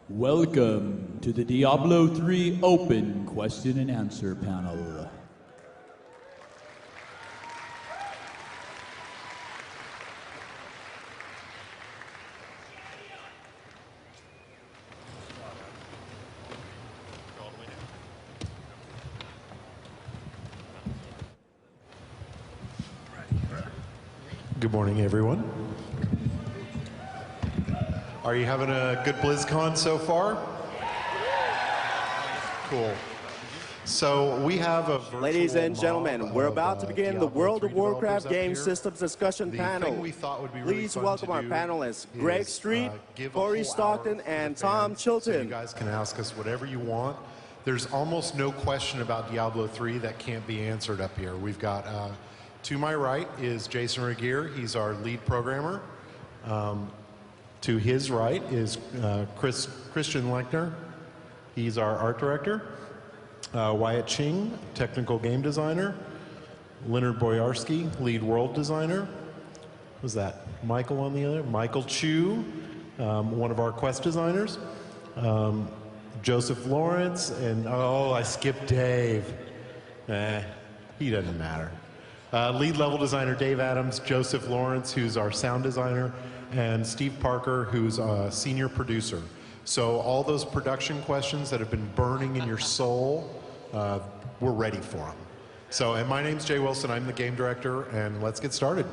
Welcome to the Diablo 3 Open Question and Answer panel. Good morning, everyone. Are you having a good Blizzcon so far? Cool. So we have a virtual Ladies and gentlemen, mob we're of, about to begin the Diablo World 3 of Warcraft developers up Game here. Systems discussion The panel. thing we thought would be really Please fun welcome to our do panelists, is, Greg Street, give a Corey whole Stockton, hour for and the Tom fans, so Chilton. you guys can ask us whatever you want. There's almost no question about Diablo 3 that can't be answered up here. We've got, to my right is Jason Regier. He's our lead programmer. To his right is Christian Lechner. He's our art director. Wyatt Ching, technical game designer. Leonard Boyarsky, lead world designer. Who's that? Michael on the other? Michael Chu, one of our quest designers. Joseph Lawrence, and oh, I skipped Dave. He doesn't matter. Lead level designer Dave Adams, Joseph Lawrence, who's our sound designer, and Steve Parker, who's a senior producer. So all those production questions that have been burning in your soul, we're ready for them. So, and my name's Jay Wilson, I'm the game director, and let's get started.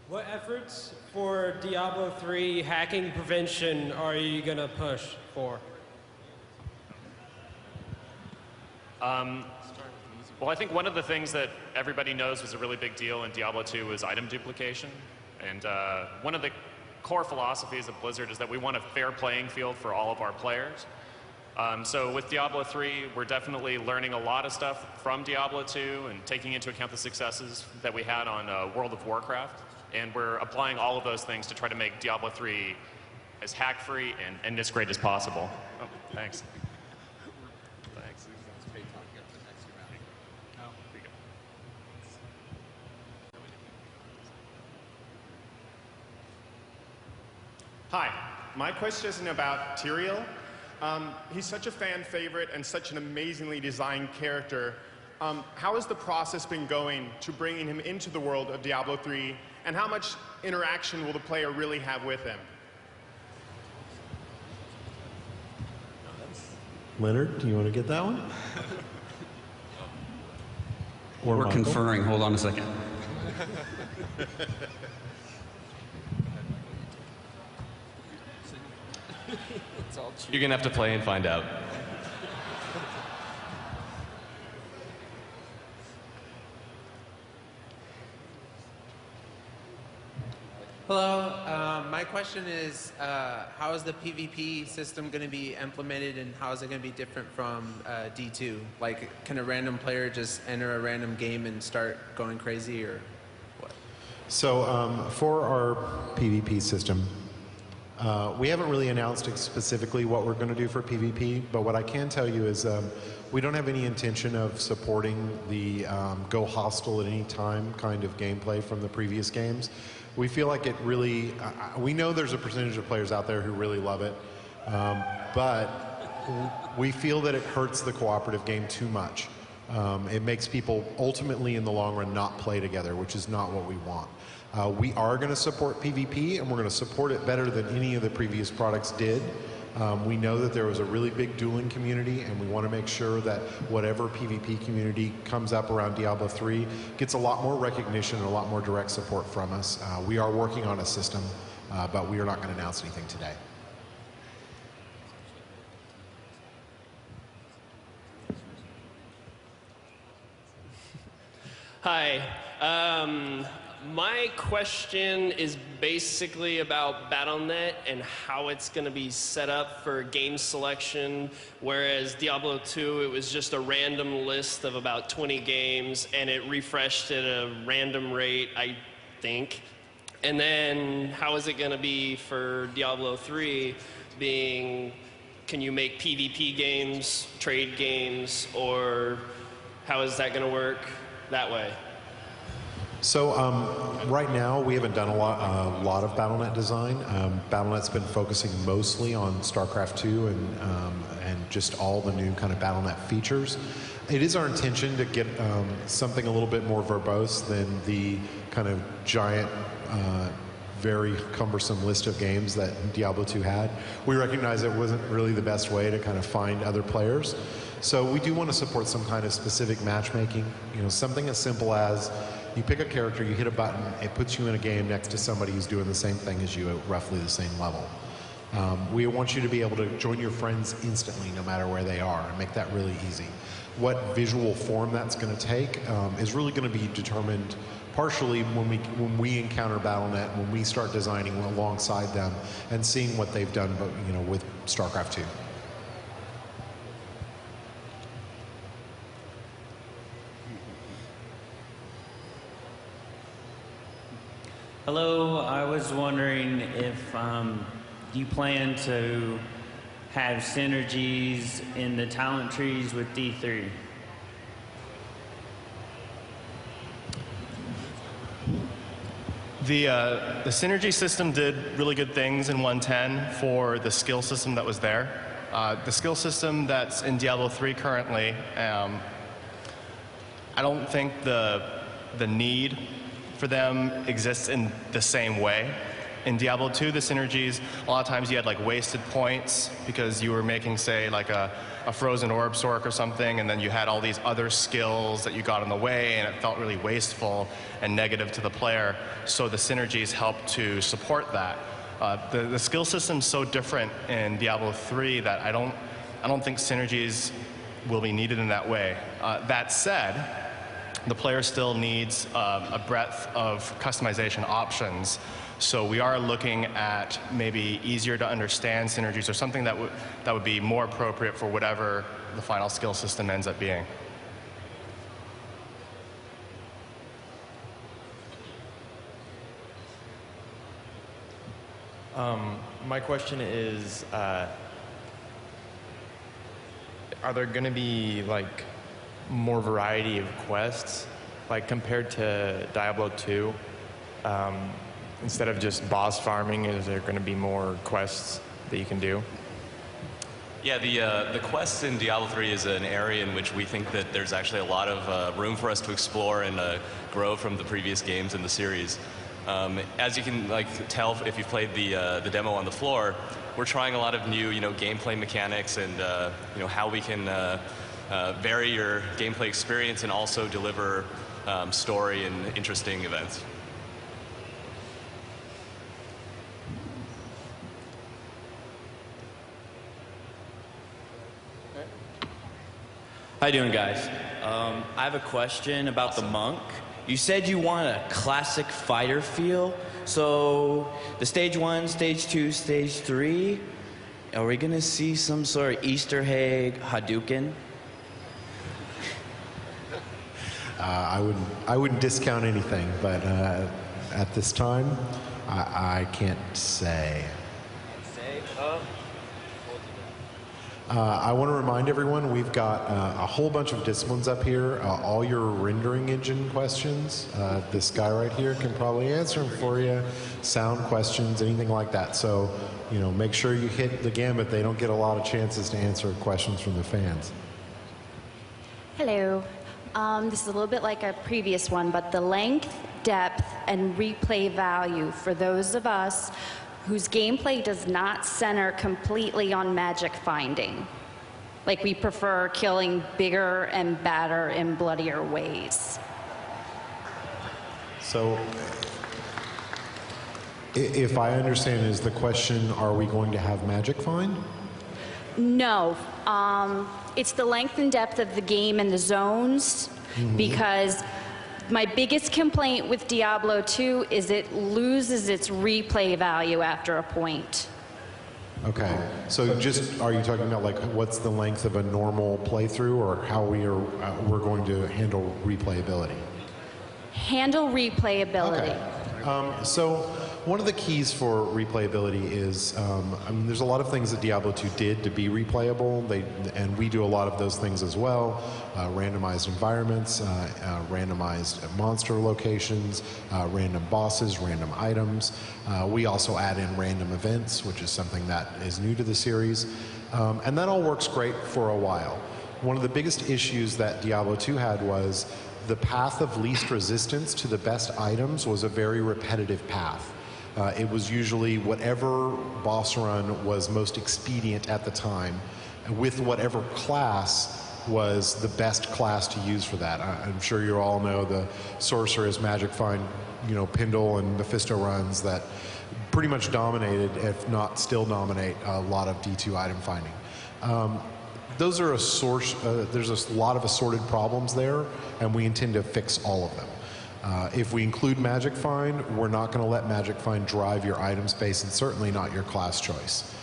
What efforts for Diablo 3 hacking prevention are you going to push for? Well, I think one of the things that everybody knows was a really big deal in Diablo 2 was item duplication. And one of the core philosophies of Blizzard is that we want a fair playing field for all of our players. So with Diablo 3, we're definitely learning a lot of stuff from Diablo 2 and taking into account the successes that we had on World of Warcraft. And we're applying all of those things to try to make Diablo 3 as hack-free and as great as possible. Oh, thanks. Thanks. Hi, my question isn't about Tyrael. He's such a fan favorite and such an amazingly designed character. How has the process been going to bringing him into the world of Diablo 3, and how much interaction will the player really have with him? Leonard, do you want to get that one? Or We're Michael? conferring. Hold on a second. You're going to have to play and find out. Hello, my question is, how is the PvP system going to be implemented, and how is it going to be different from D2? Like, can a random player just enter a random game and start going crazy, or what? So for our PvP system, we haven't really announced specifically what we're going to do for PvP, but what I can tell you is we don't have any intention of supporting the go hostile at any time kind of gameplay from the previous games. We feel like it really, we know there's a percentage of players out there who really love it, but we feel that it hurts the cooperative game too much. It makes people ultimately in the long run not play together, which is not what we want. We are going to support PvP, and we're going to support it better than any of the previous products did. We know that there was a really big dueling community, and we want to make sure that whatever PvP community comes up around Diablo 3 gets a lot more recognition and a lot more direct support from us. We are working on a system, but we are not going to announce anything today. Hi. My question is basically about Battle.net and how it's going to be set up for game selection, whereas Diablo 2, it was just a random list of about 20 games, and it refreshed at a random rate, I think. And then how is it going to be for Diablo 3, being, can you make PvP games, trade games, or how is that going to work that way? So right now we haven't done a lot of BattleNet design. BattleNet's been focusing mostly on StarCraft 2 and just all the new kind of BattleNet features. It is our intention to get something a little bit more verbose than the kind of giant, very cumbersome list of games that Diablo 2 had. We recognize it wasn't really the best way to kind of find other players. So we do want to support some kind of specific matchmaking, something as simple as you pick a character, you hit a button, it puts you in a game next to somebody who's doing the same thing as you at roughly the same level. We want you to be able to join your friends instantly no matter where they are and make that really easy. What visual form that's going to take is really going to be determined partially when we encounter BattleNet, when we start designing alongside them and seeing what they've done with StarCraft 2. Hello, I was wondering if you plan to have synergies in the talent trees with D3. The synergy system did really good things in 1.10 for the skill system that was there. The skill system that's in Diablo 3 currently, I don't think the need for them exists in the same way. In Diablo 2, the synergies, a lot of times you had like wasted points because you were making, say, like a frozen orb sork or something, and then you had all these other skills that you got in the way, and it felt really wasteful and negative to the player. So the synergies help to support that. The skill system's so different in Diablo 3 that I don't think synergies will be needed in that way. That said, the player still needs a breadth of customization options. So we are looking at maybe easier to understand synergies or something that would be more appropriate for whatever the final skill system ends up being. My question is, are there going to be like more variety of quests, like compared to Diablo 2? Instead of just boss farming, is there going to be more quests that you can do? Yeah, the quests in Diablo 3 is an area in which we think that there's actually a lot of room for us to explore and grow from the previous games in the series. As you can tell if you've played the demo on the floor, we're trying a lot of new gameplay mechanics and how we can vary your gameplay experience and also deliver story and interesting events. How you doing, guys? I have a question about the monk. You said you want a classic fighter feel. So the stage 1, stage 2, stage 3, are we gonna see some sort of Easter egg Hadouken? I wouldn't discount anything, but at this time, I can't say. I want to remind everyone we've got a whole bunch of disciplines up here. All your rendering engine questions, this guy right here can probably answer them for you. Sound questions, anything like that. So, make sure you hit the gambit. They don't get a lot of chances to answer questions from the fans. Hello. This is a little bit like a previous one, but the length, depth, and replay value for those of us whose gameplay does not center completely on magic finding. Like we prefer killing bigger and badder and bloodier ways. So, if I understand, is the question, are we going to have magic find? No. It's the length and depth of the game and the zones, because my biggest complaint with Diablo 2 is it loses its replay value after a point. Okay, so are you talking about what's the length of a normal playthrough, or how we're going to handle replayability? Handle replayability. Okay. So one of the keys for replayability is, I mean, there's a lot of things that Diablo 2 did to be replayable, and we do a lot of those things as well. Randomized environments, randomized monster locations, random bosses, random items. We also add in random events, which is something that is new to the series. And that all works great for a while. One of the biggest issues that Diablo 2 had was the path of least resistance to the best items was a very repetitive path. It was usually whatever boss run was most expedient at the time, with whatever class was the best class to use for that. I'm sure you all know the Sorceress, Magic Find, Pindle and Mephisto runs that pretty much dominated, if not still dominate, a lot of D2 item finding. Those are a source, there's a lot of assorted problems there, and we intend to fix all of them. If we include Magic Find, we're not going to let Magic Find drive your item space, and certainly not your class choice.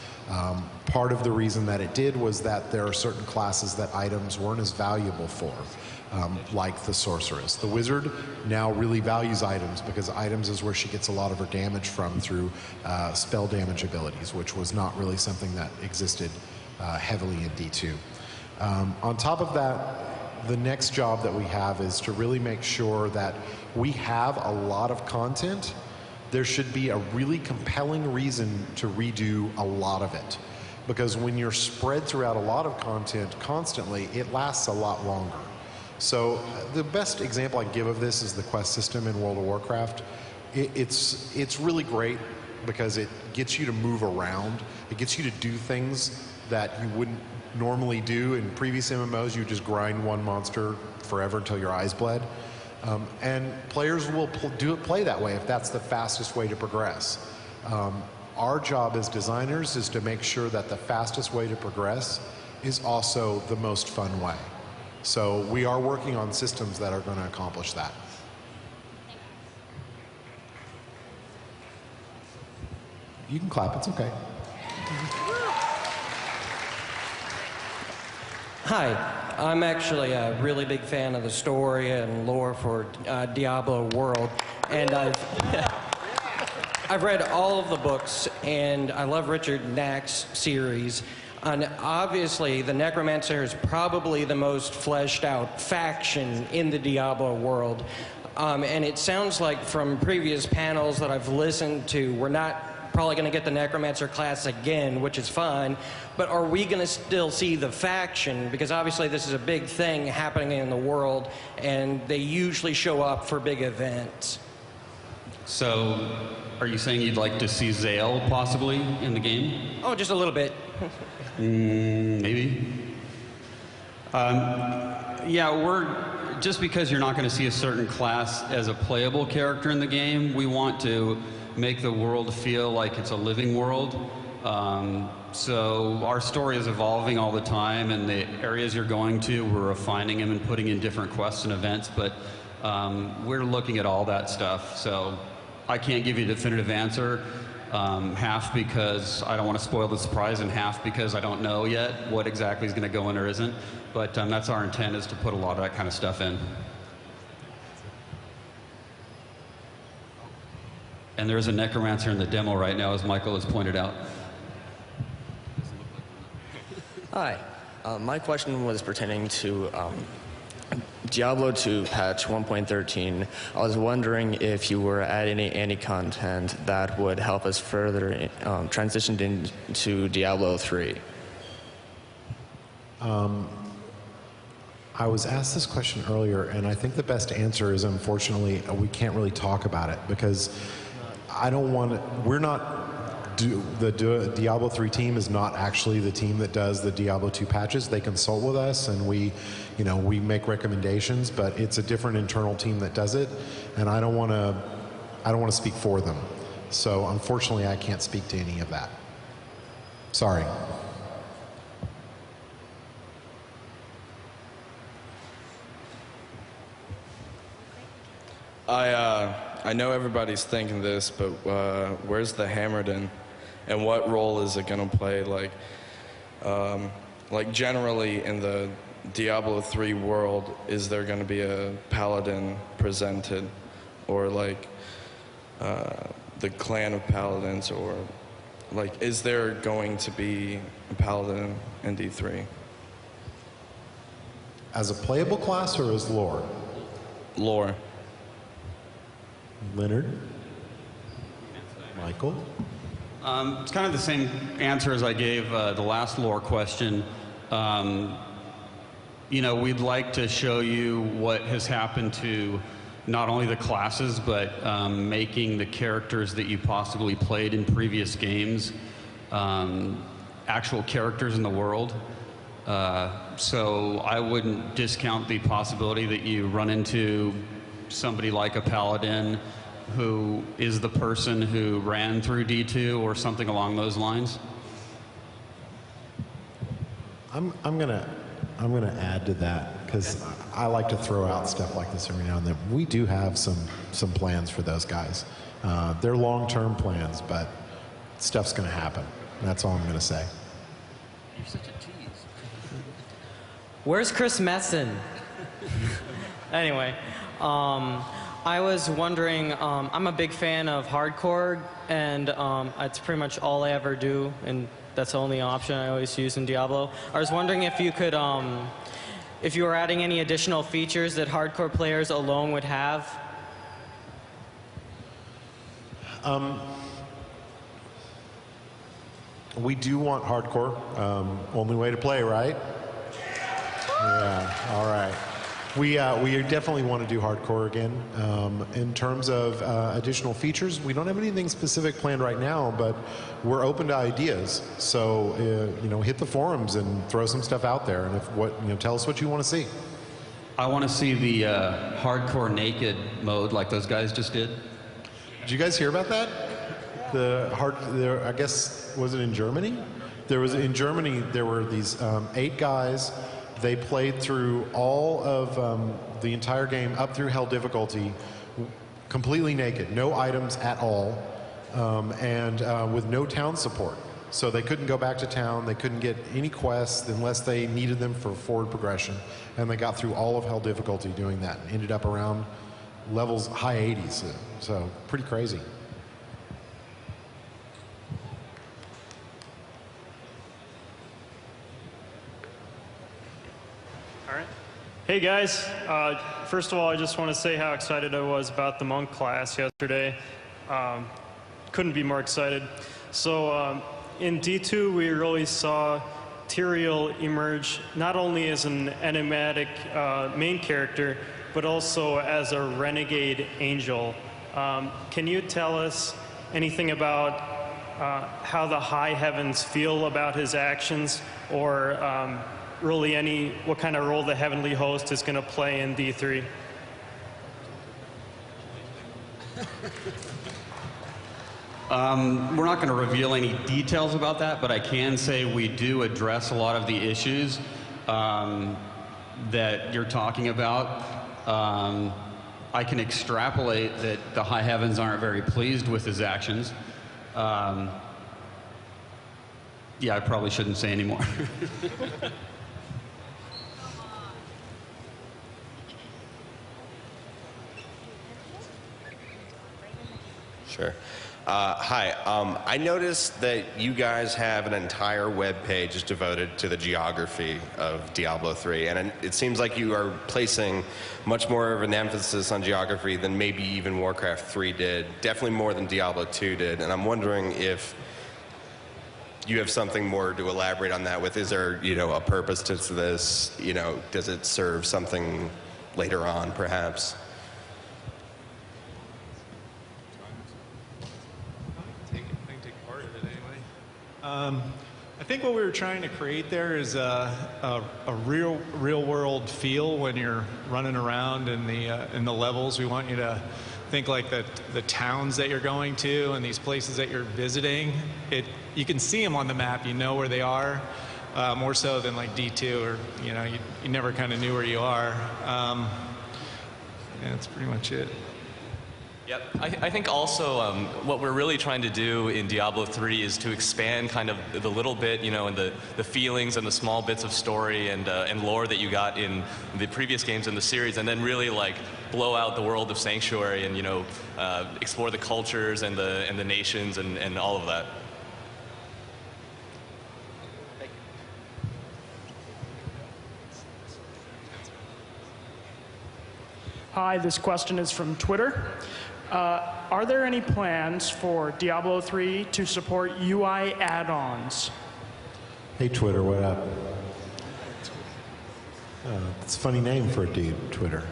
Part of the reason that it did was that there are certain classes that items weren't as valuable for, like the Sorceress. The Wizard now really values items because items is where she gets a lot of her damage from through spell damage abilities, which was not really something that existed heavily in D2. On top of that, the next job that we have is to really make sure that we have a lot of content. There should be a really compelling reason to redo a lot of it. Because when you're spread throughout a lot of content constantly, it lasts a lot longer. So the best example I can give of this is the quest system in World of Warcraft. It's really great because it gets you to move around. It gets you to do things that you wouldn't normally do. In previous MMOs, you just grind one monster forever until your eyes bled. And players will play that way if that's the fastest way to progress. Our job as designers is to make sure that the fastest way to progress is also the most fun way. So we are working on systems that are going to accomplish that. You can clap, it's okay. Hi, I'm actually a really big fan of the story and lore for Diablo World, and I've read all of the books, and I love Richard Knack's series. And obviously, the Necromancer is probably the most fleshed out faction in the Diablo world. And it sounds like from previous panels that I've listened to, we're not probably going to get the Necromancer class again, which is fine, but are we going to still see the faction? Because obviously this is a big thing happening in the world, and they usually show up for big events. So, are you saying you'd like to see Zale possibly in the game? Oh, just a little bit. Maybe. Yeah, just because you're not going to see a certain class as a playable character in the game, we want to make the world feel like it's a living world. So our story is evolving all the time, and the areas you're going to, we're refining them and putting in different quests and events, but we're looking at all that stuff. So I can't give you a definitive answer, half because I don't want to spoil the surprise, and half because I don't know yet what exactly is going to go in or isn't. But that's our intent, is to put a lot of that kind of stuff in. And there is a Necromancer in the demo right now, as Michael has pointed out. Hi. My question was pertaining to Diablo 2 patch 1.13. I was wondering if you were adding any content that would help us further transition into Diablo 3. I was asked this question earlier, and I think the best answer is, unfortunately, we can't really talk about it because I don't want to, we're not, the Diablo 3 team is not actually the team that does the Diablo 2 patches. They consult with us, and we make recommendations, but it's a different internal team that does it, and I don't want to speak for them. So unfortunately, I can't speak to any of that. Sorry. I know everybody's thinking this, but where's the Hammerden, and what role is it going to play? Like generally in the Diablo 3 world, is there going to be a paladin presented, or the clan of paladins, or like, is there going to be a paladin in D3? As a playable class or as lore? Lore. Leonard? Michael? It's kind of the same answer as I gave the last lore question. You know, we'd like to show you what has happened to not only the classes, but making the characters that you possibly played in previous games actual characters in the world. So I wouldn't discount the possibility that you run into somebody like a paladin who is the person who ran through D2 or something along those lines. I'm gonna add to that because I like to throw out stuff like this every now and then. We do have some plans for those guys. They're long-term plans, but stuff's gonna happen. That's all I'm gonna say. You're such a tease. Where's Chris Messon? Anyway, I was wondering, I'm a big fan of hardcore, and it's pretty much all I ever do, and that's the only option I always use in Diablo. I was wondering if you could, if you were adding any additional features that hardcore players alone would have. We do want hardcore. Only way to play, right? Yeah, all right. We definitely want to do hardcore again. In terms of additional features, we don't have anything specific planned right now, but we're open to ideas. So, you know, hit the forums and throw some stuff out there, and tell us what you want to see. I want to see the hardcore naked mode like those guys just did. Did you guys hear about that? I guess, was it in Germany? In Germany, there were these 8 guys. They played through all of the entire game up through Hell difficulty, completely naked, no items at all, and with no town support. So they couldn't go back to town, they couldn't get any quests unless they needed them for forward progression. And they got through all of Hell difficulty doing that, and ended up around levels high 80s, so pretty crazy. Hey guys, first of all, I just want to say how excited I was about the monk class yesterday. Couldn't be more excited. So in D2, we really saw Tyrael emerge not only as an enigmatic main character, but also as a renegade angel. Can you tell us anything about how the high heavens feel about his actions, or really what kind of role the heavenly host is going to play in D3? We're not going to reveal any details about that, but I can say we do address a lot of the issues that you're talking about. I can extrapolate that the high heavens aren't very pleased with his actions. Yeah, I probably shouldn't say any more. Sure. Hi. I noticed that you guys have an entire web page just devoted to the geography of Diablo 3, and it seems like you are placing much more of an emphasis on geography than maybe even Warcraft 3 did, definitely more than Diablo 2 did, and I'm wondering if you have something more to elaborate on that with. Is there, a purpose to this? Does it serve something later on, perhaps? I think what we were trying to create there is a real world feel when you're running around in the levels. We want you to think like the towns that you're going to and these places that you're visiting. You can see them on the map. You know where they are, more so than like D2, or you never kind of knew where you are. Yeah, that's pretty much it. Yep. I think also what we're really trying to do in Diablo 3 is to expand kind of the little bit, you know, and the feelings and the small bits of story and lore that you got in the previous games in the series, and then really like blow out the world of Sanctuary and, you know, explore the cultures and the nations and all of that. Hi, this question is from Twitter. Are there any plans for Diablo 3 to support UI add-ons? Hey, Twitter, what up? It's a funny name for a dude, Twitter.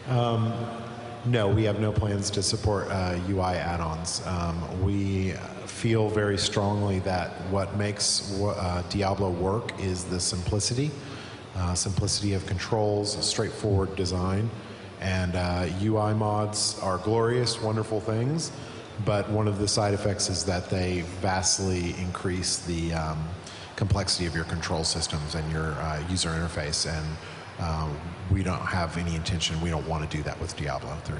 No, we have no plans to support UI add-ons. We feel very strongly that what makes Diablo work is the simplicity of controls, straightforward design. And UI mods are glorious, wonderful things, but one of the side effects is that they vastly increase the complexity of your control systems and your user interface, and we don't have any intention, we don't want to do that with Diablo 3.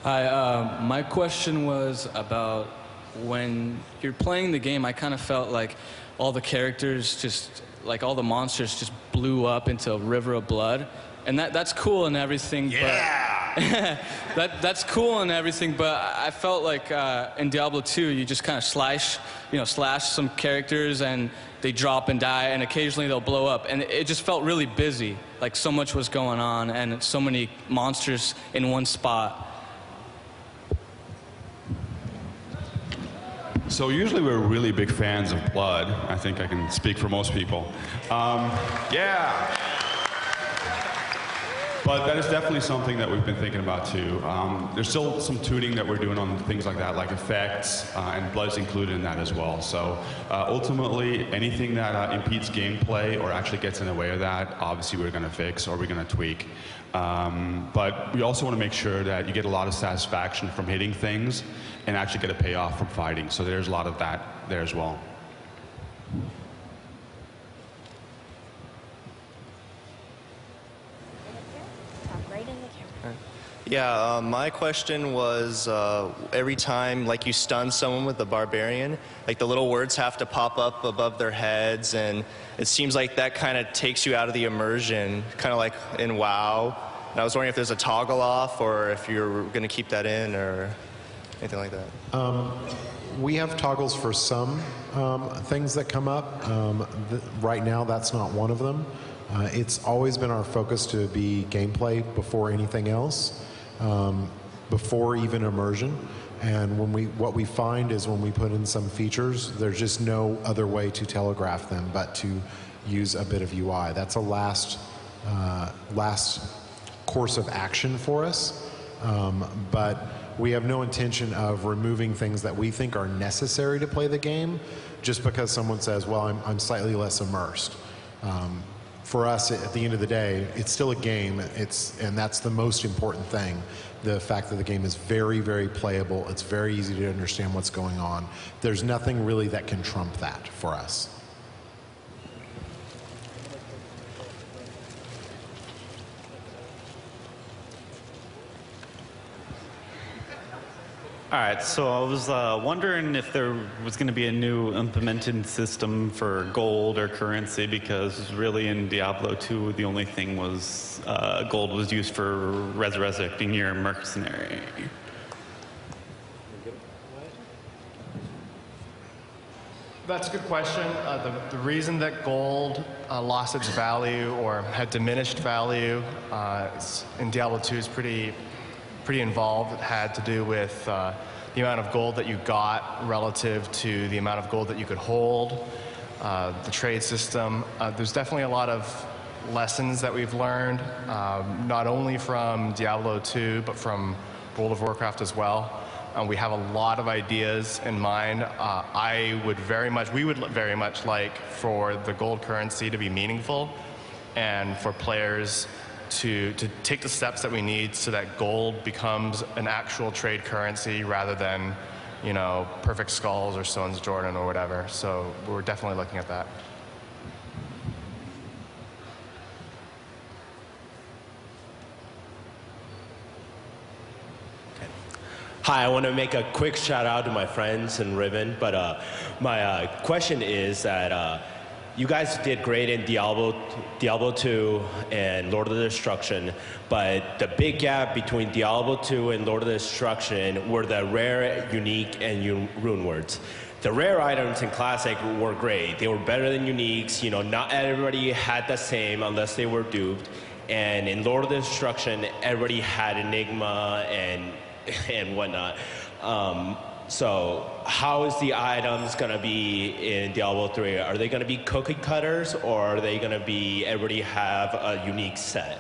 Hi, my question was about when you're playing the game, I kind of felt like all the characters just, like all the monsters just blew up into a river of blood. And that's cool and everything, yeah! But that's cool and everything, but I felt like in Diablo 2, you just kind of slash some characters and they drop and die, and occasionally they'll blow up. And it just felt really busy, like so much was going on and so many monsters in one spot. So usually we're really big fans of blood. I think I can speak for most people. Yeah. But that is definitely something that we've been thinking about too. There's still some tuning that we're doing on things like that, like effects, and blood's included in that as well. So ultimately, anything that impedes gameplay or actually gets in the way of that, obviously we're going to fix or we're going to tweak. But we also want to make sure that you get a lot of satisfaction from hitting things and actually get a payoff from fighting. So there's a lot of that there as well. Yeah, my question was every time like you stun someone with the barbarian, like the little words have to pop up above their heads, and it seems like that kind of takes you out of the immersion, kind of like in WoW. And I was wondering if there's a toggle off or if you're going to keep that in or anything like that. We have toggles for some things that come up. Right now, that's not one of them. It's always been our focus to be gameplay before anything else, before even immersion. And what we find is when we put in some features, there's just no other way to telegraph them but to use a bit of UI. That's a last course of action for us. But we have no intention of removing things that we think are necessary to play the game just because someone says, well, I'm slightly less immersed. For us, at the end of the day, it's still a game, and that's the most important thing. The fact that the game is very, very playable. It's very easy to understand what's going on. There's nothing really that can trump that for us. All right, so I was wondering if there was going to be a new implemented system for gold or currency, because really in Diablo 2, the only thing was gold was used for resurrecting your mercenary. That's a good question. The reason that gold lost its value or had diminished value in Diablo 2 is pretty involved. It had to do with the amount of gold that you got relative to the amount of gold that you could hold, the trade system. There's definitely a lot of lessons that we've learned, not only from Diablo 2, but from World of Warcraft as well. We have a lot of ideas in mind. We would very much like for the gold currency to be meaningful and for players to take the steps that we need so that gold becomes an actual trade currency rather than, you know, perfect skulls or Stone's Jordan or whatever. So we're definitely looking at that. Hi, I want to make a quick shout out to my friends in Riven, but my question is that you guys did great in Diablo 2 and Lord of the Destruction, but the big gap between Diablo 2 and Lord of the Destruction were the rare, unique, and rune words. The rare items in Classic were great. They were better than uniques. You know, not everybody had the same unless they were duped. And in Lord of the Destruction, everybody had Enigma and whatnot. So how is the items going to be in Diablo 3? Are they going to be cookie cutters, or are they going to be everybody have a unique set?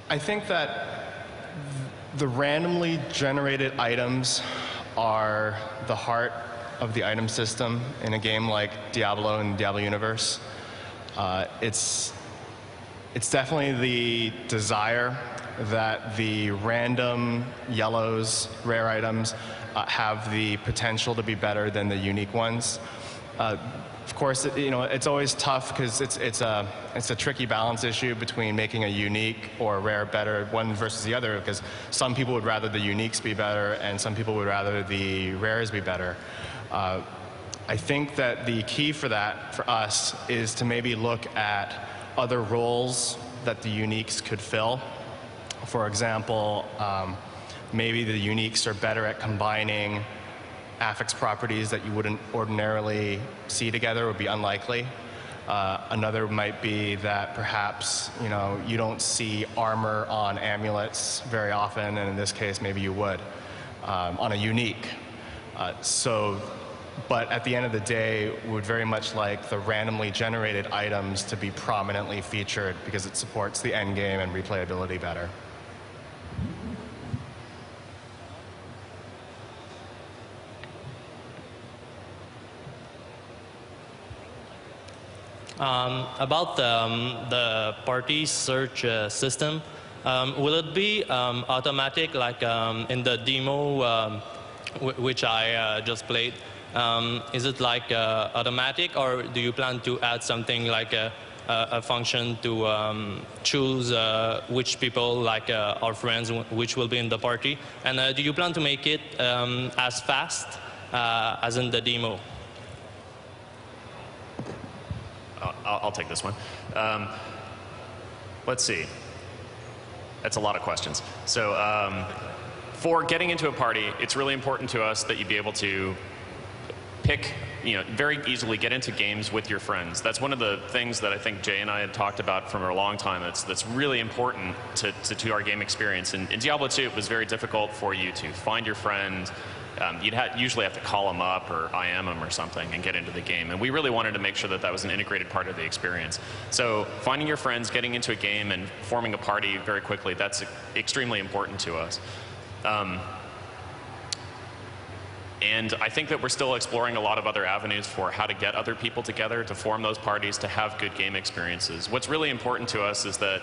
I think that the randomly generated items are the heart of the item system in a game like Diablo and Diablo Universe. It's definitely the desire that the random yellows, rare items, have the potential to be better than the unique ones. Of course, it's always tough because it's a tricky balance issue between making a unique or a rare better one versus the other, because some people would rather the uniques be better and some people would rather the rares be better. I think that the key for that, for us, is to maybe look at other roles that the uniques could fill. For example, maybe the uniques are better at combining affix properties that you wouldn't ordinarily see together, would be unlikely. Another might be that perhaps you don't see armor on amulets very often, and in this case maybe you would on a unique. But at the end of the day, we would very much like the randomly generated items to be prominently featured because it supports the end game and replayability better. About the party search system, will it be automatic like in the demo which I just played? Is it like automatic, or do you plan to add something like a function to choose which people, like our friends, which will be in the party? And do you plan to make it as fast as in the demo? I'll take this one. Let's see. That's a lot of questions. So for getting into a party, it's really important to us that you be able to pick, very easily get into games with your friends. That's one of the things that I think Jay and I had talked about for a long time. That's really important to our game experience. In Diablo 2, it was very difficult for you to find your friend. You'd usually have to call them up or IM them or something and get into the game. And we really wanted to make sure that that was an integrated part of the experience. So finding your friends, getting into a game, and forming a party very quickly, that's extremely important to us. And I think that we're still exploring a lot of other avenues for how to get other people together, to form those parties, to have good game experiences. What's really important to us is that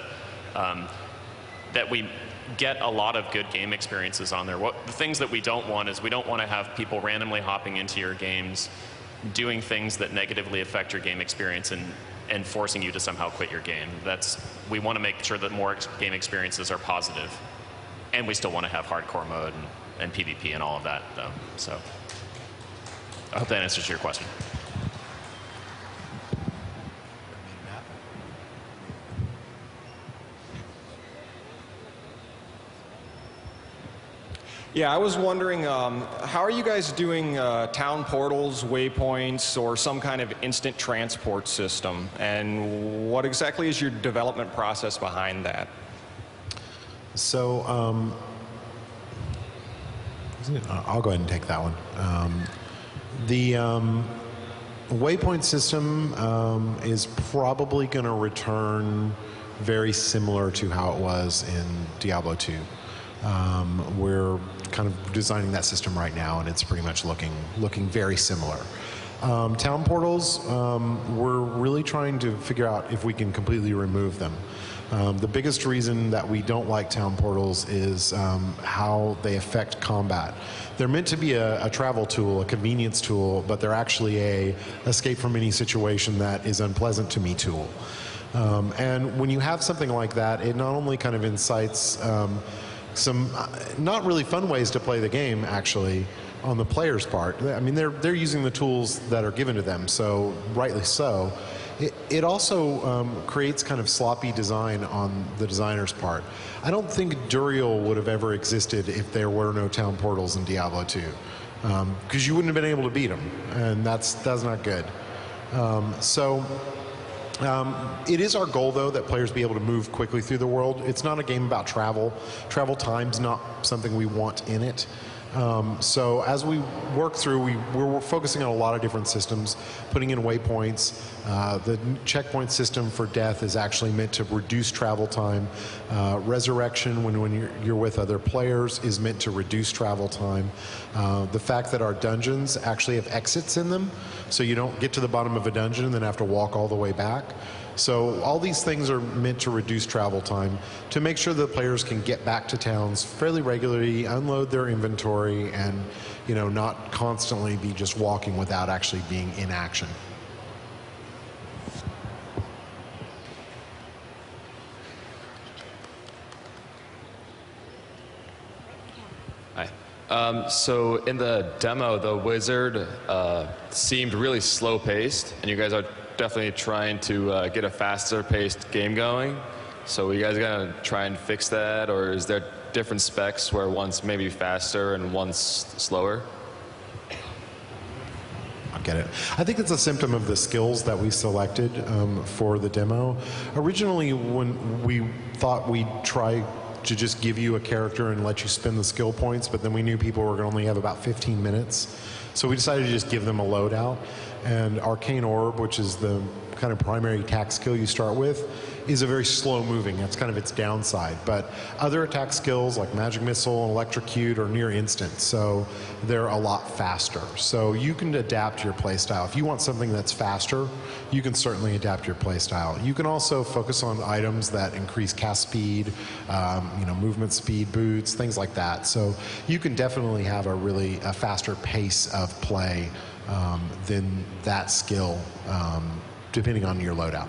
that we get a lot of good game experiences on there. The things that we don't want is we don't want to have people randomly hopping into your games, doing things that negatively affect your game experience and forcing you to somehow quit your game. We want to make sure that more game experiences are positive. And we still want to have hardcore mode and PvP and all of that, though. So I hope that answers your question. Yeah, I was wondering, how are you guys doing town portals, waypoints, or some kind of instant transport system? And what exactly is your development process behind that? So I'll go ahead and take that one. The waypoint system is probably going to return very similar to how it was in Diablo 2. We're kind of designing that system right now, and it's pretty much looking very similar. Town portals, we're really trying to figure out if we can completely remove them. The biggest reason that we don't like town portals is how they affect combat. They're meant to be a travel tool, a convenience tool, but they're actually a escape from any situation that is unpleasant to me tool. And when you have something like that, it not only kind of incites some not really fun ways to play the game, actually, on the player's part. I mean, they're using the tools that are given to them, so rightly so. It also creates kind of sloppy design on the designer's part. I don't think Duriel would have ever existed if there were no town portals in Diablo 2, because you wouldn't have been able to beat them, and that's not good. It is our goal, though, that players be able to move quickly through the world. It's not a game about travel. Travel time's not something we want in it. So as we work through, we're focusing on a lot of different systems, putting in waypoints. The checkpoint system for death is actually meant to reduce travel time. Resurrection, when you're with other players, is meant to reduce travel time. The fact that our dungeons actually have exits in them, so you don't get to the bottom of a dungeon and then have to walk all the way back. So all these things are meant to reduce travel time, to make sure that players can get back to towns fairly regularly, unload their inventory, and not constantly be just walking without actually being in action. Hi. So in the demo, the wizard seemed really slow-paced, and you guys are definitely trying to get a faster-paced game going. So are you guys gonna try and fix that, or is there different specs where one's maybe faster and one's slower? I get it. I think it's a symptom of the skills that we selected for the demo. Originally, when we thought we'd try to just give you a character and let you spend the skill points, but then we knew people were going to only have about 15 minutes. So we decided to just give them a loadout. And Arcane Orb, which is the kind of primary attack skill you start with, is a very slow moving. That's kind of its downside. But other attack skills like Magic Missile and Electrocute are near instant, so they're a lot faster. So you can adapt your playstyle. If you want something that's faster, you can certainly adapt your playstyle. You can also focus on items that increase cast speed, movement speed, boots, things like that. So you can definitely have a faster pace of play than that skill, depending on your loadout.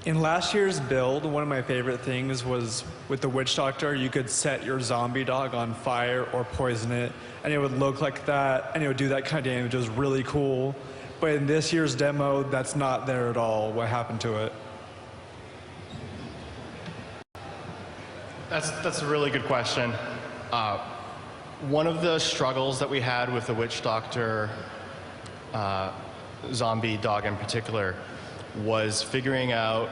In last year's build, one of my favorite things was with the Witch Doctor, you could set your zombie dog on fire or poison it, and it would look like that, and it would do that kind of damage. It was really cool. But in this year's demo, that's not there at all. What happened to it? That's a really good question. One of the struggles that we had with the Witch Doctor zombie dog in particular was figuring out,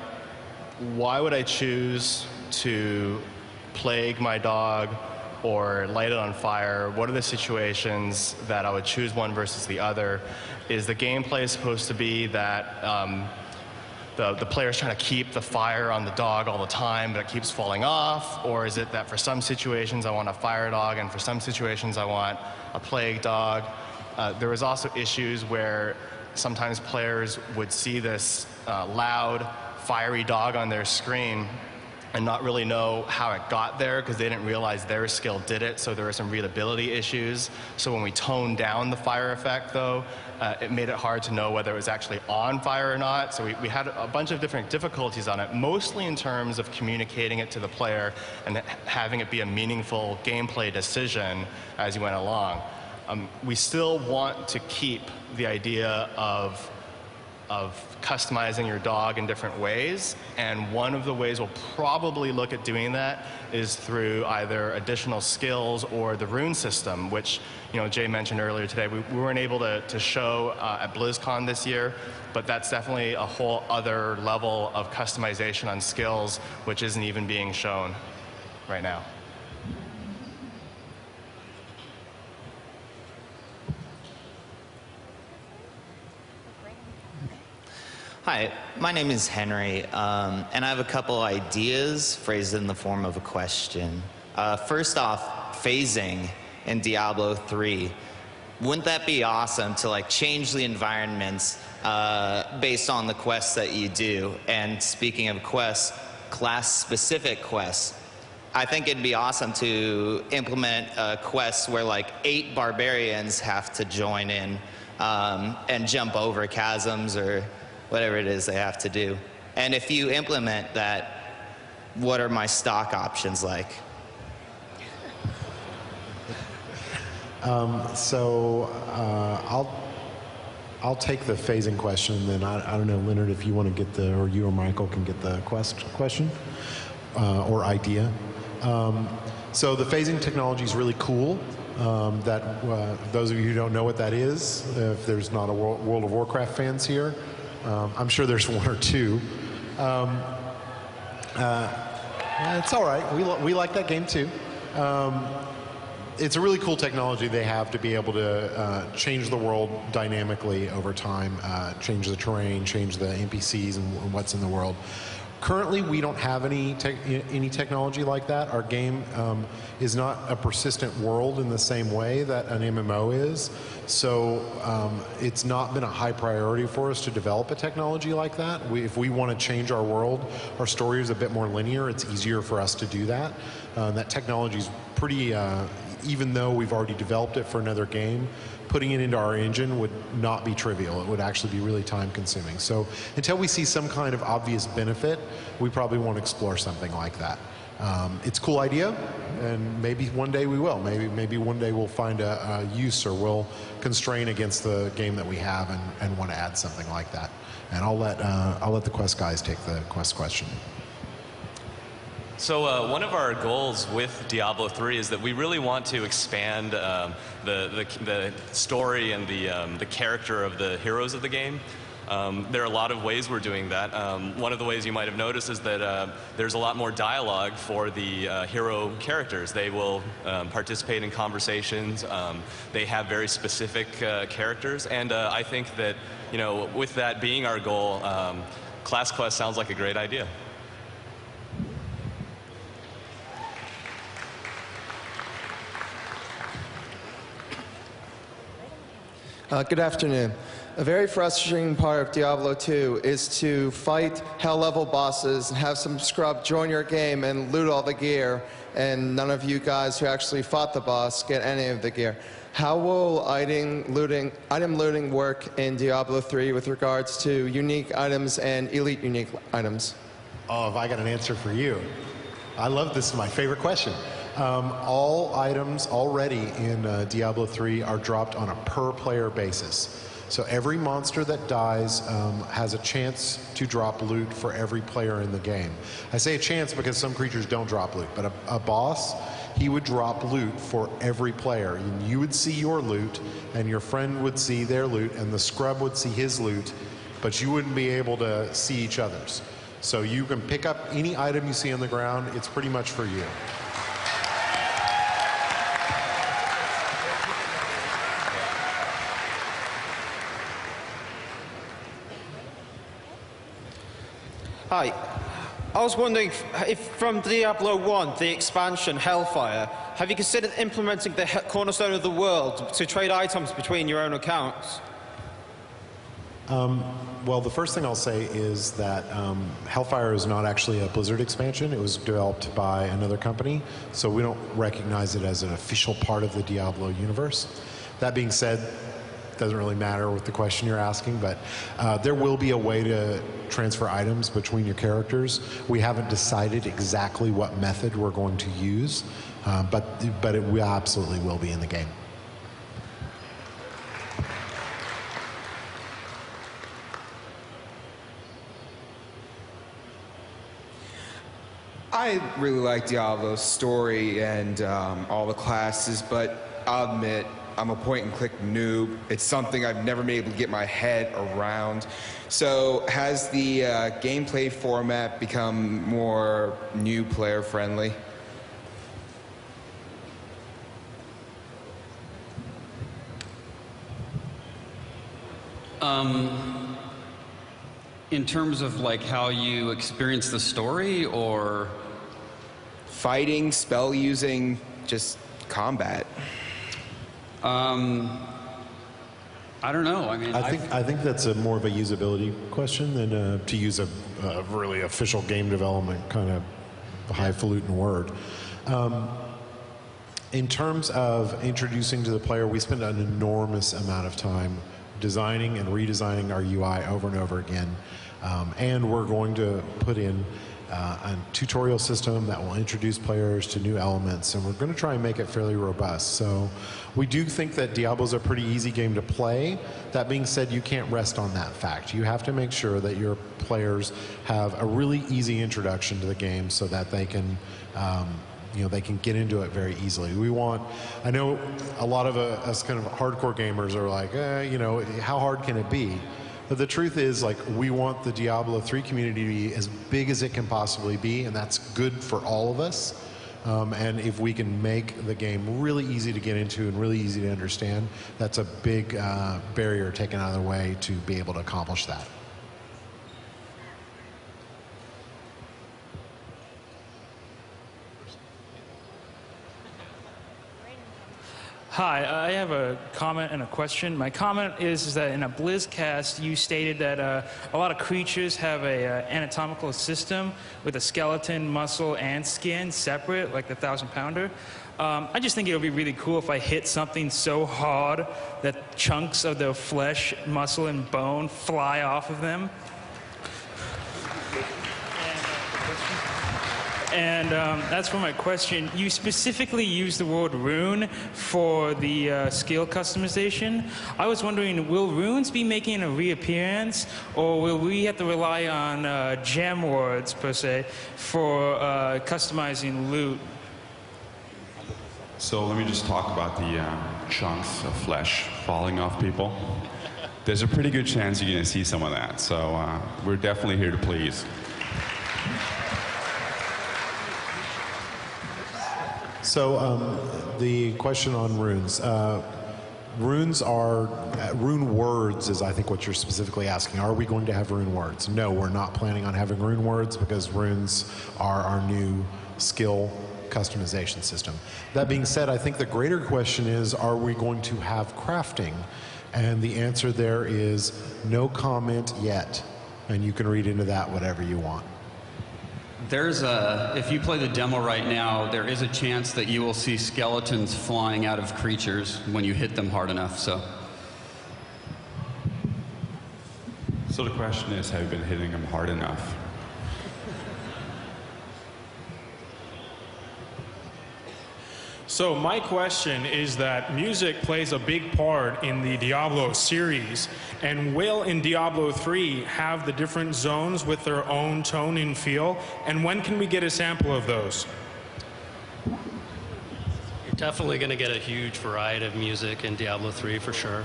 why would I choose to plague my dog or light it on fire? What are the situations that I would choose one versus the other? Is the gameplay supposed to be that the player's trying to keep the fire on the dog all the time, but it keeps falling off? Or is it that for some situations I want a fire dog, and for some situations I want a plague dog? There was also issues where sometimes players would see this loud, fiery dog on their screen and not really know how it got there because they didn't realize their skill did it, so there were some readability issues. So when we toned down the fire effect, though, it made it hard to know whether it was actually on fire or not. So we had a bunch of different difficulties on it, mostly in terms of communicating it to the player and having it be a meaningful gameplay decision as you went along. We still want to keep the idea of customizing your dog in different ways, and one of the ways we'll probably look at doing that is through either additional skills or the rune system, which Jay mentioned earlier today. We weren't able to show at Blizzcon this year, but that's definitely a whole other level of customization on skills, which isn't even being shown right now. Hi, my name is Henry, and I have a couple ideas phrased in the form of a question. First off, phasing in Diablo 3. Wouldn't that be awesome to change the environments based on the quests that you do? And speaking of quests, class-specific quests. I think it'd be awesome to implement a quest where like 8 barbarians have to join in and jump over chasms or whatever it is they have to do. And if you implement that, what are my stock options like? I'll take the phasing question, then I don't know, Leonard, if you want to get the, or you or Michael can get the question or idea. So the phasing technology is really cool. Those of you who don't know what that is, if there's not a World of Warcraft fans here, I'm sure there's one or two. It's all right. We like that game too. It's a really cool technology they have to be able to change the world dynamically over time, change the terrain, change the NPCs and what's in the world. Currently, we don't have any technology like that. Our game is not a persistent world in the same way that an MMO is. So it's not been a high priority for us to develop a technology like that. If we want to change our world, our story is a bit more linear. It's easier for us to do that. That technology is pretty, even though we've already developed it for another game, putting it into our engine would not be trivial. It would actually be really time consuming. So until we see some kind of obvious benefit, we probably won't explore something like that. It's a cool idea, and maybe one day we will. Maybe one day we'll find a use, or we'll constrain against the game that we have and want to add something like that. And I'll let the Quest guys take the Quest question. So one of our goals with Diablo 3 is that we really want to expand the story and the character of the heroes of the game. There are a lot of ways we're doing that. One of the ways you might have noticed is that there's a lot more dialogue for the hero characters. They will participate in conversations. They have very specific characters, and I think that, you know, with that being our goal, Class Quest sounds like a great idea. Good afternoon. A very frustrating part of Diablo 2 is to fight hell-level bosses and have some scrub join your game and loot all the gear, and none of you guys who actually fought the boss get any of the gear. How will item looting work in Diablo 3 with regards to unique items and elite unique items? Oh, have I got an answer for you? I love this. Is my favorite question. All items already in Diablo 3 are dropped on a per-player basis. So every monster that dies has a chance to drop loot for every player in the game. I say a chance because some creatures don't drop loot, but a boss, he would drop loot for every player. And you would see your loot, and your friend would see their loot, and the scrub would see his loot, but you wouldn't be able to see each other's. So you can pick up any item you see on the ground. It's pretty much for you. Hi. I was wondering if from Diablo 1, the expansion, Hellfire, have you considered implementing the cornerstone of the world to trade items between your own accounts? Well, the first thing I'll say is that Hellfire is not actually a Blizzard expansion. It was developed by another company, so we don't recognize it as an official part of the Diablo universe. That being said, it doesn't really matter with the question you're asking, but there will be a way to transfer items between your characters. We haven't decided exactly what method we're going to use, but it absolutely will be in the game. I really like Diablo's story and all the classes, but I'll admit I'm a point-and-click noob. It's something I've never been able to get my head around. So has the gameplay format become more new player-friendly? In terms of like how you experience the story, or fighting, spell using, just combat? I don't know. I mean, I think that's more of a usability question than to use a really official game development kind of highfalutin word. In terms of introducing to the player, we spend an enormous amount of time designing and redesigning our UI over and over again. And we're going to put in a tutorial system that will introduce players to new elements, and we're going to try and make it fairly robust. So we do think that Diablo's a pretty easy game to play. That being said, you can't rest on that fact. You have to make sure that your players have a really easy introduction to the game so that they can they can get into it very easily. I know a lot of us kind of hardcore gamers are like, how hard can it be? But the truth is, like, we want the Diablo 3 community to be as big as it can possibly be, and that's good for all of us. And if we can make the game really easy to get into and really easy to understand, that's a big barrier taken out of the way to be able to accomplish that. Hi, I have a comment and a question. My comment is that in a Blizzcast, you stated that a lot of creatures have a anatomical system with a skeleton, muscle, and skin separate, like the 1,000-pounder. I just think it would be really cool if I hit something so hard that chunks of the flesh, muscle, and bone fly off of them. And that's for my question. You specifically used the word rune for the skill customization. I was wondering, will runes be making a reappearance, or will we have to rely on gem words, per se, for customizing loot? So let me just talk about the chunks of flesh falling off people. There's a pretty good chance you're going to see some of that, so we're definitely here to please. So the question on runes. Runes are, rune words is I think what you're specifically asking. Are we going to have rune words? No, we're not planning on having rune words because runes are our new skill customization system. That being said, I think the greater question is, are we going to have crafting? And the answer there is no comment yet. And you can read into that whatever you want. If you play the demo right now, there is a chance that you will see skeletons flying out of creatures when you hit them hard enough, so. So the question is, have you been hitting them hard enough? So my question is that music plays a big part in the Diablo series, and will in Diablo 3 have the different zones with their own tone and feel, and when can we get a sample of those? You're definitely going to get a huge variety of music in Diablo 3 for sure.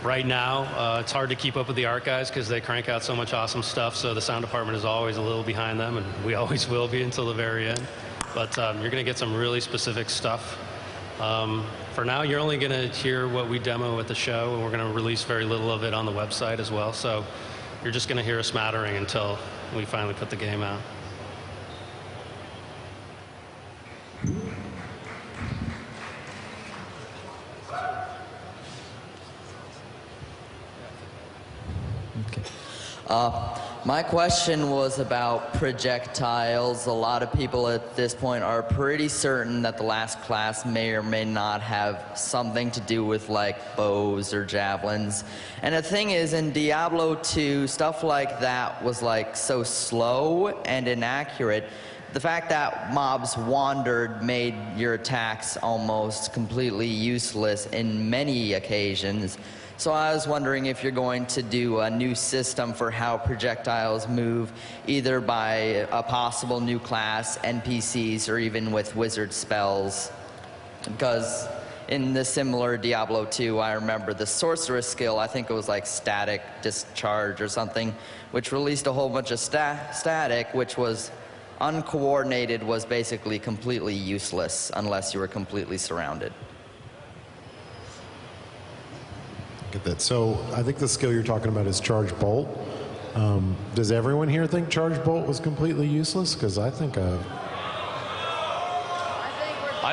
Right now, it's hard to keep up with the art guys because they crank out so much awesome stuff, so the sound department is always a little behind them, and we always will be until the very end. But you're going to get some really specific stuff. For now, you're only going to hear what we demo at the show, and we're going to release very little of it on the website as well. So you're just going to hear a smattering until we finally put the game out. My question was about projectiles. A lot of people at this point are pretty certain that the last class may or may not have something to do with like bows or javelins. And the thing is, in Diablo 2, stuff like that was like so slow and inaccurate. The fact that mobs wandered made your attacks almost completely useless in many occasions. So I was wondering if you're going to do a new system for how projectiles move, either by a possible new class, NPCs, or even with wizard spells. Because in the similar Diablo 2, I remember the sorceress skill, I think it was like static discharge or something, which released a whole bunch of static, which was uncoordinated, was basically completely useless unless you were completely surrounded. Get that. So I think the skill you're talking about is Charge Bolt. Does everyone here think Charge Bolt was completely useless? Because I think I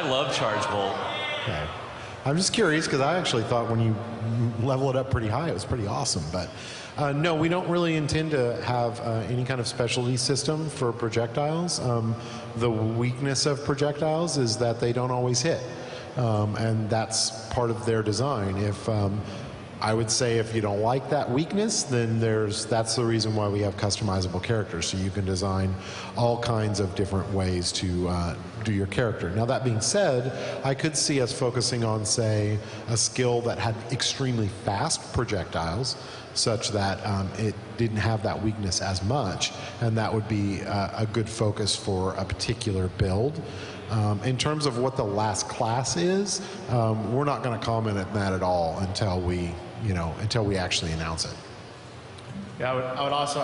love Charge Bolt. Okay. I'm just curious because I actually thought when you level it up pretty high. It was pretty awesome. But no, we don't really intend to have any kind of specialty system for projectiles. The weakness of projectiles is that they don't always hit. And that's part of their design. If I would say if you don't like that weakness, then that's the reason why we have customizable characters. So you can design all kinds of different ways to do your character. Now that being said, I could see us focusing on, say, a skill that had extremely fast projectiles, such that it didn't have that weakness as much, and that would be a good focus for a particular build. In terms of what the last class is, we're not going to comment on that at all until we actually announce it. Yeah, I would also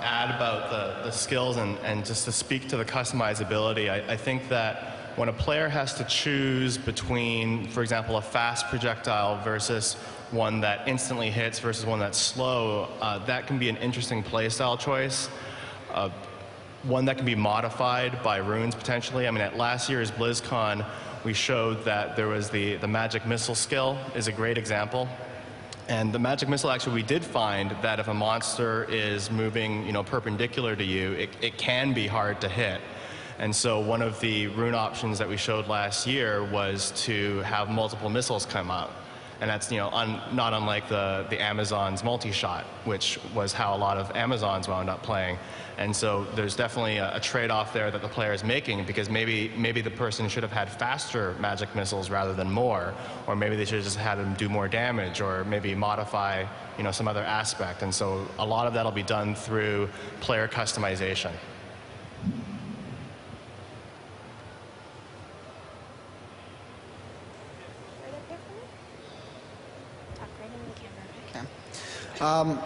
add about the skills and just to speak to the customizability. I think that when a player has to choose between, for example, a fast projectile versus one that instantly hits versus one that's slow, that can be an interesting playstyle choice. One that can be modified by runes potentially. I mean, at last year's BlizzCon, we showed that there was the magic missile skill is a great example. And the magic missile, actually, we did find that if a monster is moving, perpendicular to you, it can be hard to hit. And so one of the rune options that we showed last year was to have multiple missiles come out. And that's not unlike the Amazon's multi-shot, which was how a lot of Amazons wound up playing. And so there's definitely a trade-off there that the player is making, because maybe the person should have had faster magic missiles rather than more, or maybe they should have just had them do more damage, or maybe modify some other aspect. And so a lot of that will be done through player customization.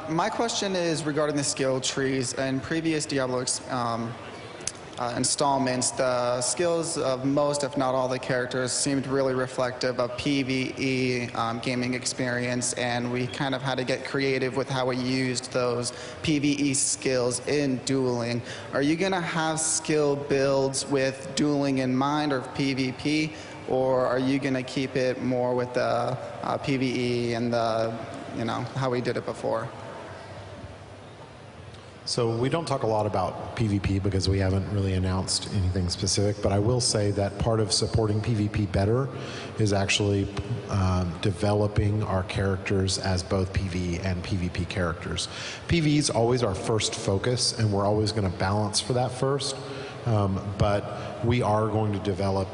My question is regarding the skill trees. In previous Diablo installments, the skills of most, if not all, the characters seemed really reflective of PvE gaming experience, and we kind of had to get creative with how we used those PvE skills in dueling. Are you going to have skill builds with dueling in mind, or PvP, or are you going to keep it more with the PvE and the how we did it before? So we don't talk a lot about PvP because we haven't really announced anything specific, but I will say that part of supporting PvP better is actually developing our characters as both PvE and PvP characters. PvE is always our first focus, and we're always going to balance for that first. But we are going to develop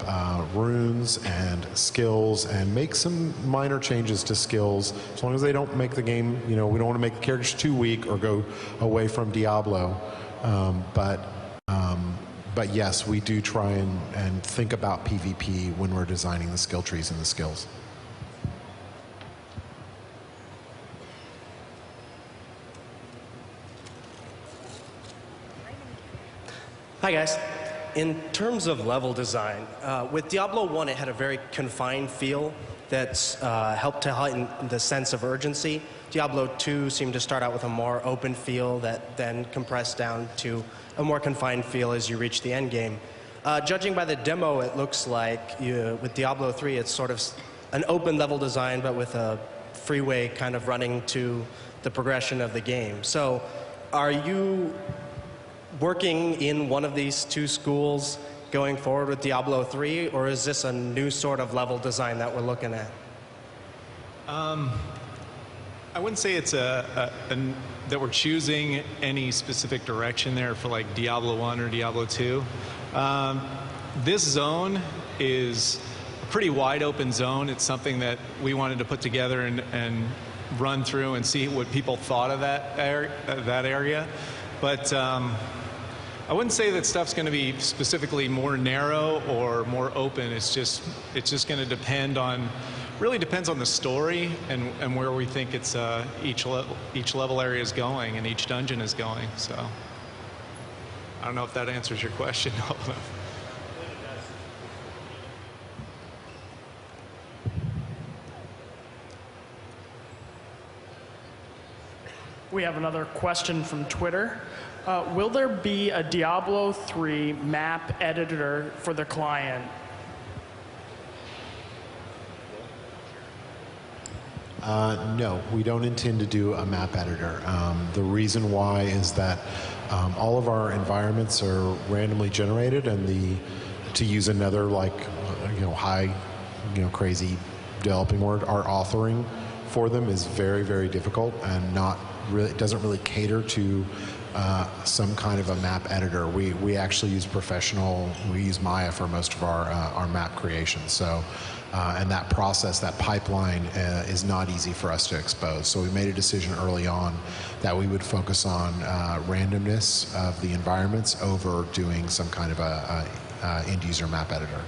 runes and skills and make some minor changes to skills, as long as they don't make the game, we don't want to make the characters too weak or go away from Diablo. But yes, we do try and think about PvP when we're designing the skill trees and the skills. Hi guys. In terms of level design, with Diablo 1 it had a very confined feel that's helped to heighten the sense of urgency. Diablo 2 seemed to start out with a more open feel that then compressed down to a more confined feel as you reach the end game. Judging by the demo, it looks like with Diablo 3 it's sort of an open level design, but with a freeway kind of running to the progression of the game. So are you working in one of these two schools going forward with Diablo 3, or is this a new sort of level design that we're looking at? I wouldn't say it's that we're choosing any specific direction there for like Diablo 1 or Diablo 2. This zone is a pretty wide open zone. It's something that we wanted to put together and run through and see what people thought of that area. But I wouldn't say that stuff's going to be specifically more narrow or more open. It's just going to depend on, really depends on the story and where we think it's each level area is going and each dungeon is going. So I don't know if that answers your question. We have another question from Twitter. Will there be a Diablo 3 map editor for the client? No, we don't intend to do a map editor. The reason why is that all of our environments are randomly generated, and to use another high, crazy developing word, our authoring for them is very, very difficult and it doesn't really cater to some kind of a map editor. We actually use we use Maya for most of our map creations. So, and that process, that pipeline is not easy for us to expose. So we made a decision early on that we would focus on randomness of the environments over doing some kind of a end user map editor.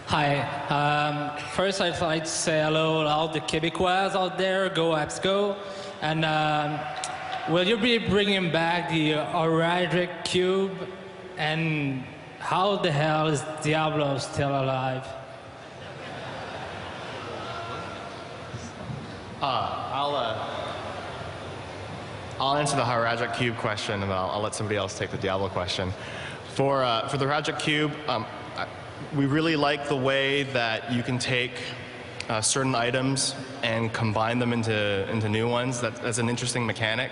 Hi. First, I'd like to say hello to all the Quebecois out there. Go Apps Go. And will you be bringing back the Horadric Cube? And how the hell is Diablo still alive? I'll answer the Horadric Cube question, and I'll let somebody else take the Diablo question. For the Horadric Cube, we really like the way that you can take certain items and combine them into new ones. That's an interesting mechanic.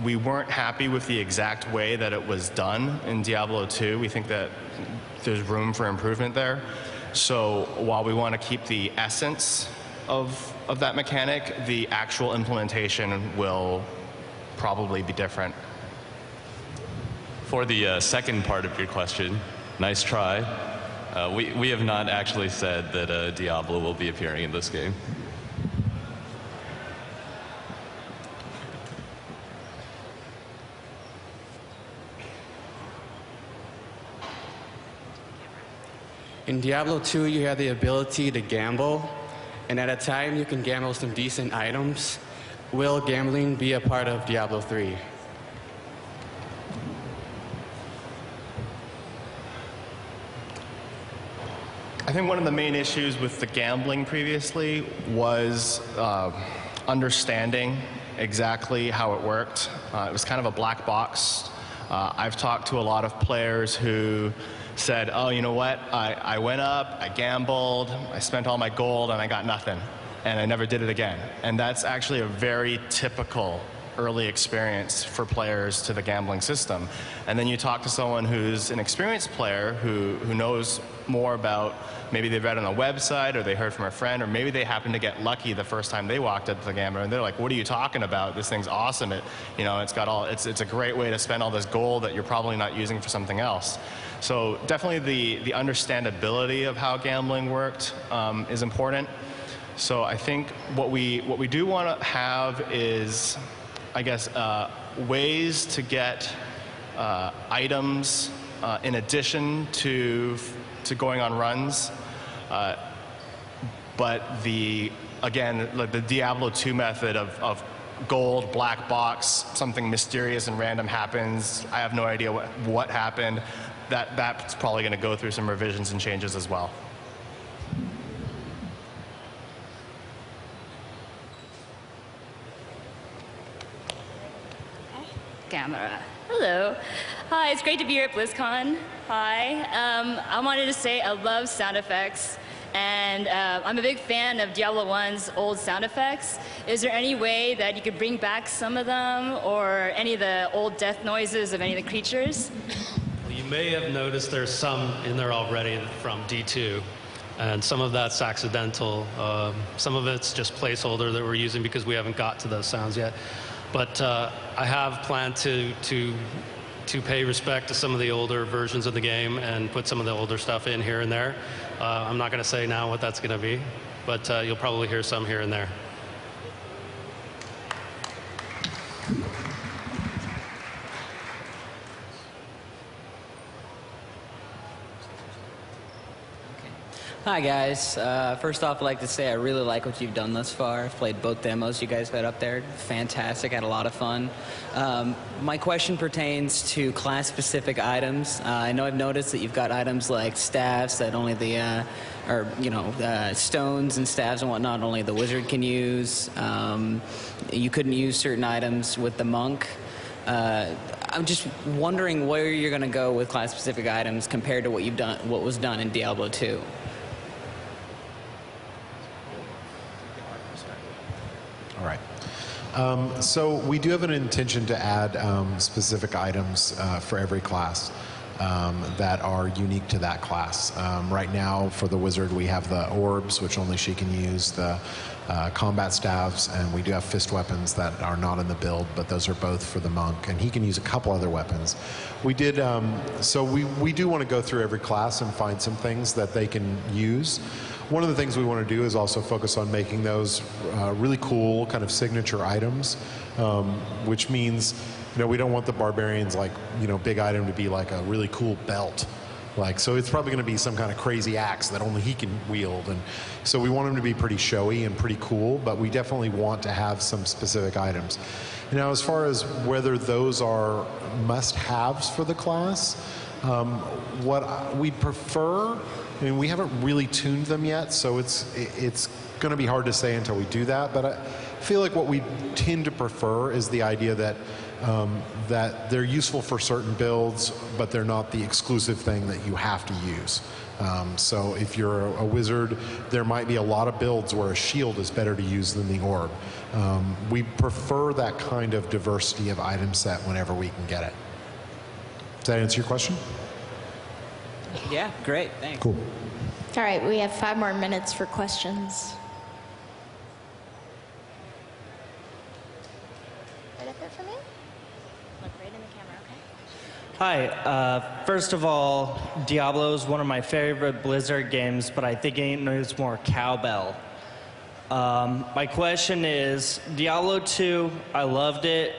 We weren't happy with the exact way that it was done in Diablo 2. We think that there's room for improvement there. So while we want to keep the essence of that mechanic, the actual implementation will probably be different. For the second part of your question, nice try. We have not actually said that Diablo will be appearing in this game. In Diablo 2, you have the ability to gamble, and at a time you can gamble some decent items. Will gambling be a part of Diablo 3? I think one of the main issues with the gambling previously was understanding exactly how it worked. It was kind of a black box. I've talked to a lot of players who said, oh, you know what, I went up, I gambled, I spent all my gold, and I got nothing, and I never did it again. And that's actually a very typical early experience for players to the gambling system. And then you talk to someone who's an experienced player who knows more about, maybe they read on a website or they heard from a friend, or maybe they happened to get lucky the first time they walked up to the gambler, and they're like, what are you talking about? This thing's awesome. It's a great way to spend all this gold that you're probably not using for something else. So definitely the understandability of how gambling worked is important. So I think what we do want to have is, I guess, ways to get items in addition to going on runs. But the Diablo 2 method of gold, black box, something mysterious and random happens, I have no idea what happened, that's probably going to go through some revisions and changes as well. Camera. Hello. Hi, it's great to be here at BlizzCon. Hi. I wanted to say I love sound effects, and I'm a big fan of Diablo 1's old sound effects. Is there any way that you could bring back some of them, or any of the old death noises of any of the creatures? You may have noticed there's some in there already from D2, and some of that's accidental. Some of it's just placeholder that we're using because we haven't got to those sounds yet. But I have planned to pay respect to some of the older versions of the game and put some of the older stuff in here and there. I'm not going to say now what that's going to be, but you'll probably hear some here and there. Hi guys, first off I'd like to say I really like what you've done thus far. I've played both demos you guys got up there. Fantastic, had a lot of fun. My question pertains to class-specific items. I know I've noticed that you've got items like staffs that only the, stones and staffs and whatnot only the wizard can use. You couldn't use certain items with the monk. I'm just wondering where you're going to go with class-specific items compared to what was done in Diablo 2. All right. So we do have an intention to add specific items for every class that are unique to that class. Right now, for the wizard, we have the orbs, which only she can use, the combat staves, and we do have fist weapons that are not in the build, but those are both for the monk, and he can use a couple other weapons. We did, so we do want to go through every class and find some things that they can use. One of the things we want to do is also focus on making those really cool kind of signature items, which means, we don't want the barbarians big item to be like a really cool belt. So it's probably going to be some kind of crazy axe that only he can wield. And so we want him to be pretty showy and pretty cool, but we definitely want to have some specific items. Now, as far as whether those are must-haves for the class, what we prefer, we haven't really tuned them yet, so it's going to be hard to say until we do that, but I feel like what we tend to prefer is the idea that that they're useful for certain builds, but they're not the exclusive thing that you have to use. So if you're a wizard, there might be a lot of builds where a shield is better to use than the orb. We prefer that kind of diversity of item set whenever we can get it. Does that answer your question? Yeah, great, thanks. Cool. All right, we have 5 more minutes for questions. Right up there for me? Look right in the camera, okay? Hi, first of all, Diablo is one of my favorite Blizzard games, but I think it needs more cowbell. My question is, Diablo 2, I loved it.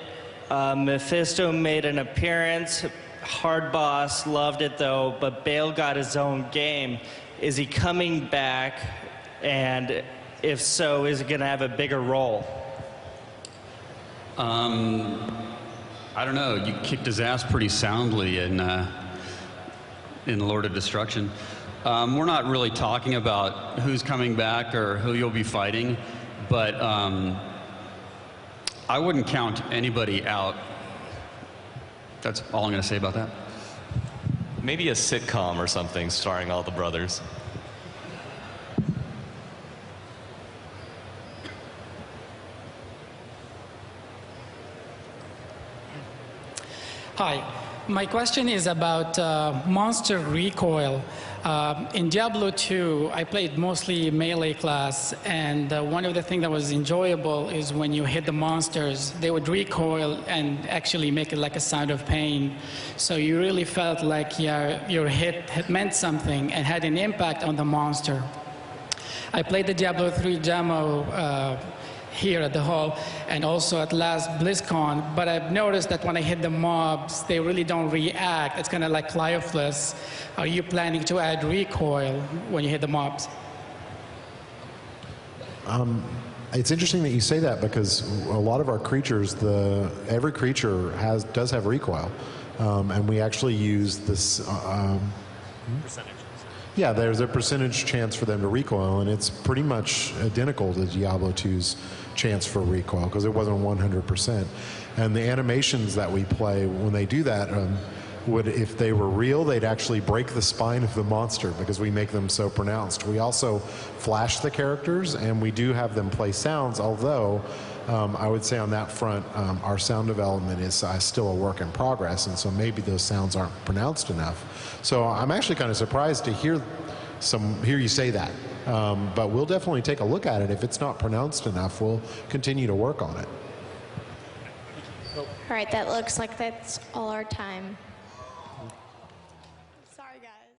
Mephisto made an appearance. Hard boss, loved it though, but Bale got his own game. Is he coming back? And if so, is he going to have a bigger role? I don't know. You kicked his ass pretty soundly in Lord of Destruction. We're not really talking about who's coming back or who you'll be fighting, but I wouldn't count anybody out. That's all I'm going to say about that. Maybe a sitcom or something starring all the brothers. Hi, my question is about monster recoil. In Diablo 2, I played mostly melee class, and one of the things that was enjoyable is when you hit the monsters, they would recoil and actually make it like a sound of pain. So you really felt like your hit had meant something and had an impact on the monster. I played the Diablo 3 demo here at the hall and also at last BlizzCon, but I've noticed that when I hit the mobs, they really don't react. It's kind of like lifeless. Are you planning to add recoil when you hit the mobs? It's interesting that you say that because a lot of our creatures, every creature does have recoil, and we actually use this. Percentage. Yeah, there's a percentage chance for them to recoil, and it's pretty much identical to Diablo 2's chance for recoil because it wasn't 100%. And the animations that we play when they do that would, if they were real, they'd actually break the spine of the monster because we make them so pronounced. We also flash the characters, and we do have them play sounds, although I would say on that front, our sound development is still a work in progress, and so maybe those sounds aren't pronounced enough. So I'm actually kind of surprised to hear you say that. But we'll definitely take a look at it. If it's not pronounced enough, we'll continue to work on it. All right, that looks like that's all our time.